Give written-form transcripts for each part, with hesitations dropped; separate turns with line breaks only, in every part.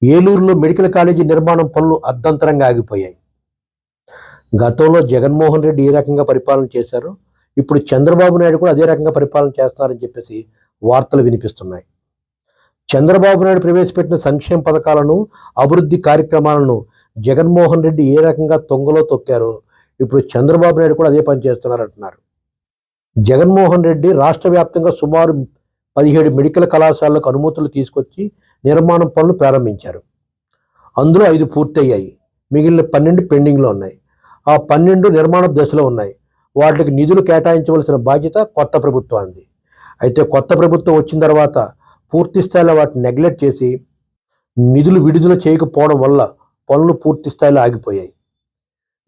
ఏలూరులో medical college నిర్మాణం పనులు అర్ధంతరంగా ఆగిపోయాయి. గతంలో జగన్మోహన్ రెడ్డి ఏ రకంగా పరిపాలన చేశారో ఇప్పుడు చంద్రబాబు నాయుడు కూడా అదే రకంగా పరిపాలన చేస్తున్నారని చెప్పేసి వార్తలు వినిపిస్తున్నాయి. చంద్రబాబు నాయుడు ప్రవేశపెట్టిన సంక్షేమ పథకాలను, అభివృద్ధి కార్యక్రమాలను జగన్మోహన్ రెడ్డి ఏ రకంగా తొంగలో తొక్కారో ఇప్పుడు చంద్రబాబు నాయుడు కూడా అదే పని చేస్తున్నారంటున్నారు. జగన్మోహన్ రెడ్డి రాష్ట్ర వ్యాప్తంగా సుమారు 17 మెడికల్ కళాశాలకు అనుమతులు తీసుకొచ్చి నిర్మాణం పనులు ప్రారంభించారు. అందులో 5 పూర్తయ్యాయి, మిగిలిన 12 పెండింగ్లో ఉన్నాయి. ఆ 12 నిర్మాణ దశలో ఉన్నాయి. వాటికి నిధులు కేటాయించవలసిన బాధ్యత కొత్త ప్రభుత్వానికి. అయితే కొత్త ప్రభుత్వం వచ్చిన తర్వాత పూర్తి స్థాయిలో వాటిని నెగ్లెక్ట్ చేసి నిధులు విడుదల చేయకపోవడం వల్ల పనులు పూర్తి స్థాయిలో ఆగిపోయాయి.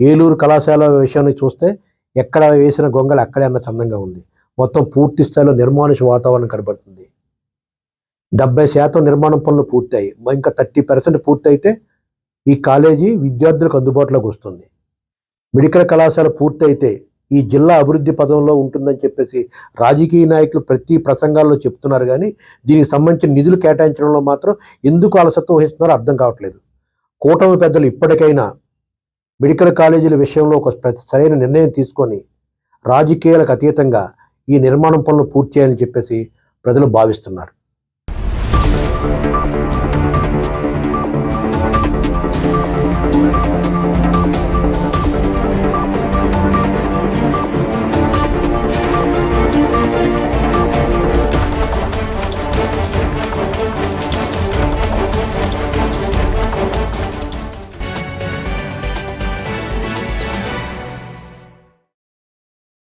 ఏలూరు కళాశాల విషయాన్ని చూస్తే ఎక్కడ వేసిన గొంగళి అక్కడే అన్న చందంగా ఉంది. మొత్తం పూర్తి స్థాయిలో నిర్మానుష వాతావరణం కనబడుతుంది. 70% నిర్మాణం పనులు పూర్తయ్యాయి. ఇంకా 30% పూర్తయితే ఈ కాలేజీ విద్యార్థులకు అందుబాటులోకి వస్తుంది. మెడికల్ కళాశాల పూర్తయితే ఈ జిల్లా అభివృద్ధి పదంలో ఉంటుందని చెప్పేసి రాజకీయ నాయకులు ప్రతి ప్రసంగాల్లో చెప్తున్నారు. కానీ దీనికి సంబంధించిన నిధులు కేటాయించడంలో మాత్రం ఎందుకు అలసత్వం వహిస్తున్నారో అర్థం కావట్లేదు. కూటమి పెద్దలు ఇప్పటికైనా మెడికల్ కాలేజీల విషయంలో ఒక సరైన నిర్ణయం తీసుకొని రాజకీయాలకు అతీతంగా ఈ నిర్మాణం పనులు పూర్తి చేయాలని చెప్పేసి ప్రజలు భావిస్తున్నారు.